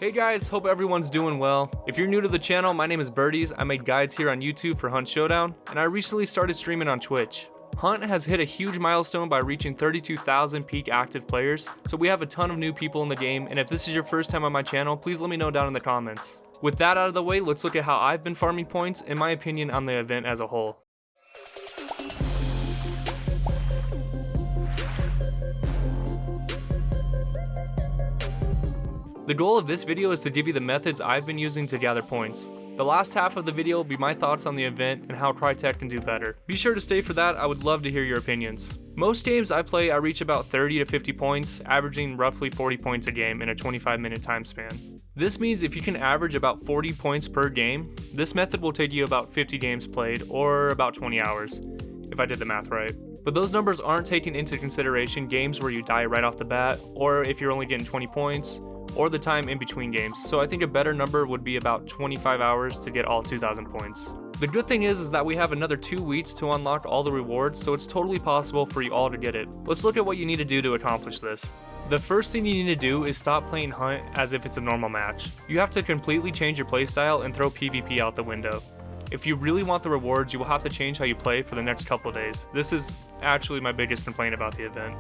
Hey guys, hope everyone's doing well. If you're new to the channel, my name is Birdies. I make guides here on YouTube for Hunt Showdown, and I recently started streaming on Twitch. Hunt has hit a huge milestone by reaching 32,000 peak active players, so we have a ton of new people in the game, and if this is your first time on my channel, please let me know down in the comments. With that out of the way, let's look at how I've been farming points and my opinion on the event as a whole. The goal of this video is to give you the methods I've been using to gather points. The last half of the video will be my thoughts on the event and how Crytek can do better. Be sure to stay for that, I would love to hear your opinions. Most games I play, I reach about 30 to 50 points, averaging roughly 40 points a game in a 25-minute time span. This means if you can average about 40 points per game, this method will take you about 50 games played, or about 20 hours, if I did the math right. But those numbers aren't taking into consideration games where you die right off the bat, or if you're only getting 20 points, or the time in between games, so I think a better number would be about 25 hours to get all 2,000 points. The good thing is that we have another 2 weeks to unlock all the rewards, so it's totally possible for you all to get it. Let's look at what you need to do to accomplish this. The first thing you need to do is stop playing Hunt as if it's a normal match. You have to completely change your playstyle and throw PvP out the window. If you really want the rewards, you will have to change how you play for the next couple days. This is actually my biggest complaint about the event.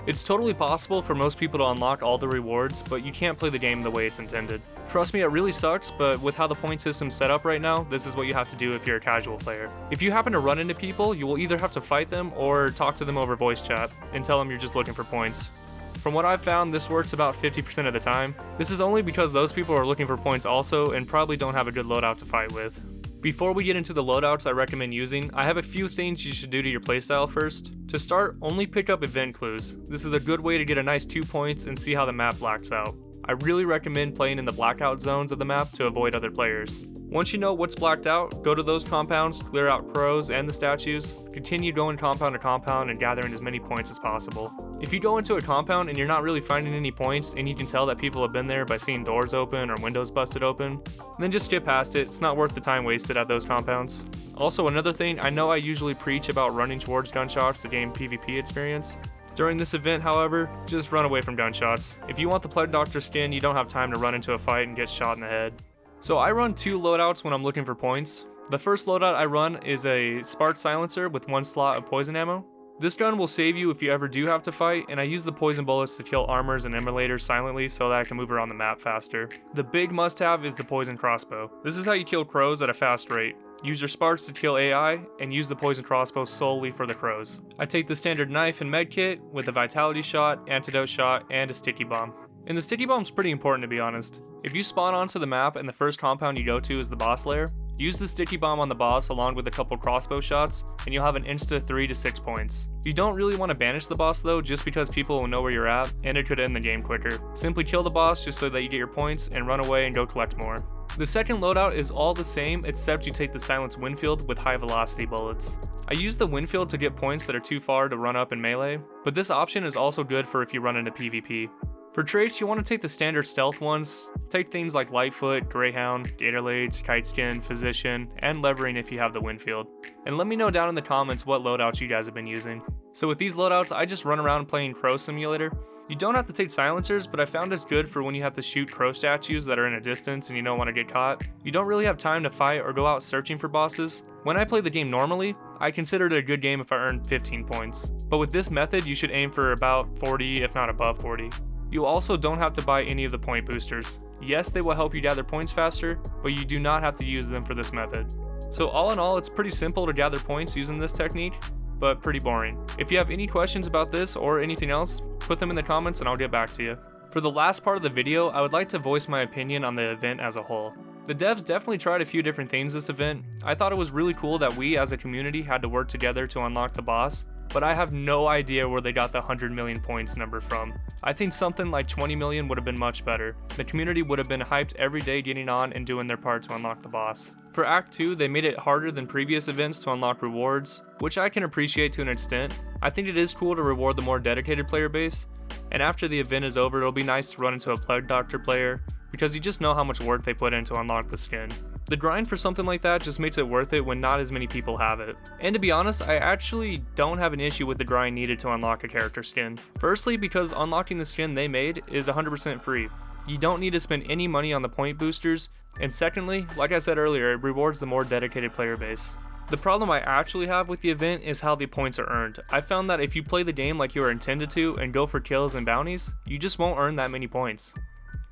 It's totally possible for most people to unlock all the rewards, but you can't play the game the way it's intended. Trust me, it really sucks, but with how the point system's set up right now, this is what you have to do if you're a casual player. If you happen to run into people, you will either have to fight them or talk to them over voice chat and tell them you're just looking for points. From what I've found, this works about 50% of the time. This is only because those people are looking for points also and probably don't have a good loadout to fight with. Before we get into the loadouts I recommend using, I have a few things you should do to your playstyle first. To start, only pick up event clues. This is a good way to get a nice 2 points and see how the map blacks out. I really recommend playing in the blackout zones of the map to avoid other players. Once you know what's blacked out, go to those compounds, clear out crows and the statues, continue going compound to compound and gathering as many points as possible. If you go into a compound and you're not really finding any points and you can tell that people have been there by seeing doors open or windows busted open, then just skip past it. It's not worth the time wasted at those compounds. Also, another thing, I know I usually preach about running towards gunshots to gain PvP experience. During this event, however, just run away from gunshots. If you want the Plague Doctor skin, you don't have time to run into a fight and get shot in the head. So I run 2 loadouts when I'm looking for points. The first loadout I run is a Spark Silencer with 1 slot of poison ammo. This gun will save you if you ever do have to fight, and I use the poison bullets to kill armors and immolators silently so that I can move around the map faster. The big must-have is the poison crossbow. This is how you kill crows at a fast rate. Use your sparks to kill AI, and use the poison crossbow solely for the crows. I take the standard knife and med kit with a vitality shot, antidote shot, and a sticky bomb. And the sticky bomb's pretty important, to be honest. If you spawn onto the map and the first compound you go to is the boss lair, use the sticky bomb on the boss along with a couple crossbow shots, and you'll have an insta 3 to 6 points. You don't really want to banish the boss though, just because people will know where you're at, and it could end the game quicker. Simply kill the boss just so that you get your points, and run away and go collect more. The second loadout is all the same, except you take the Silence Winfield with high velocity bullets. I use the Winfield to get points that are too far to run up in melee, but this option is also good for if you run into PvP. For traits, you want to take the standard stealth ones. Take things like Lightfoot, Greyhound, Gatorlades, Kiteskin, Physician, and Levering if you have the Winfield. And let me know down in the comments what loadouts you guys have been using. So with these loadouts, I just run around playing Crow Simulator. You don't have to take silencers, but I found it's good for when you have to shoot crow statues that are in a distance and you don't want to get caught. You don't really have time to fight or go out searching for bosses. When I play the game normally, I consider it a good game if I earn 15 points. But with this method, you should aim for about 40, if not above 40. You also don't have to buy any of the point boosters. Yes, they will help you gather points faster, but you do not have to use them for this method. So all in all, it's pretty simple to gather points using this technique, but pretty boring. If you have any questions about this or anything else, put them in the comments and I'll get back to you. For the last part of the video, I would like to voice my opinion on the event as a whole. The devs definitely tried a few different things this event. I thought it was really cool that we as a community had to work together to unlock the boss, but I have no idea where they got the 100 million points number from. I think something like 20 million would have been much better. The community would have been hyped every day getting on and doing their part to unlock the boss. For Act 2, they made it harder than previous events to unlock rewards, which I can appreciate to an extent. I think it is cool to reward the more dedicated player base, and after the event is over, it'll be nice to run into a Plague Doctor player, because you just know how much work they put in to unlock the skin. The grind for something like that just makes it worth it when not as many people have it. And to be honest, I actually don't have an issue with the grind needed to unlock a character skin. Firstly, because unlocking the skin they made is 100% free. You don't need to spend any money on the point boosters, and secondly, like I said earlier, it rewards the more dedicated player base. The problem I actually have with the event is how the points are earned. I found that if you play the game like you are intended to and go for kills and bounties, you just won't earn that many points.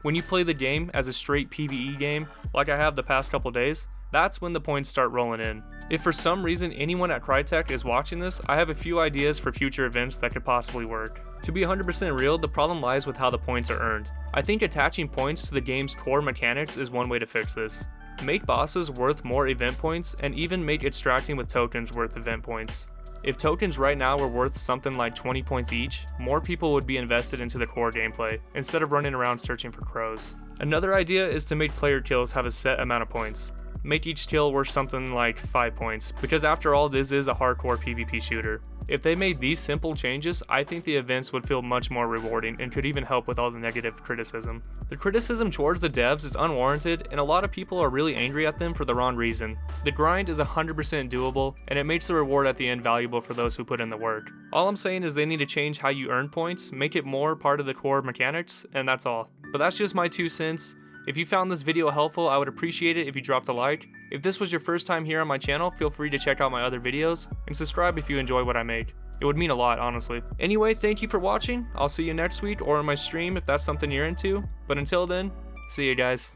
When you play the game as a straight PvE game, like I have the past couple days, that's when the points start rolling in. If for some reason anyone at Crytek is watching this, I have a few ideas for future events that could possibly work. To be 100% real, the problem lies with how the points are earned. I think attaching points to the game's core mechanics is one way to fix this. Make bosses worth more event points, and even make extracting with tokens worth event points. If tokens right now were worth something like 20 points each, more people would be invested into the core gameplay, instead of running around searching for crows. Another idea is to make player kills have a set amount of points. Make each kill worth something like 5 points, because after all, this is a hardcore PvP shooter. If they made these simple changes, I think the events would feel much more rewarding and could even help with all the negative criticism. The criticism towards the devs is unwarranted, and a lot of people are really angry at them for the wrong reason. The grind is 100% doable, and it makes the reward at the end valuable for those who put in the work. All I'm saying is they need to change how you earn points, make it more part of the core mechanics, and that's all. But that's just my 2 cents. If you found this video helpful, I would appreciate it if you dropped a like. If this was your first time here on my channel, feel free to check out my other videos, and subscribe if you enjoy what I make. It would mean a lot, honestly. Anyway, thank you for watching. I'll see you next week or on my stream if that's something you're into. But until then, see you guys.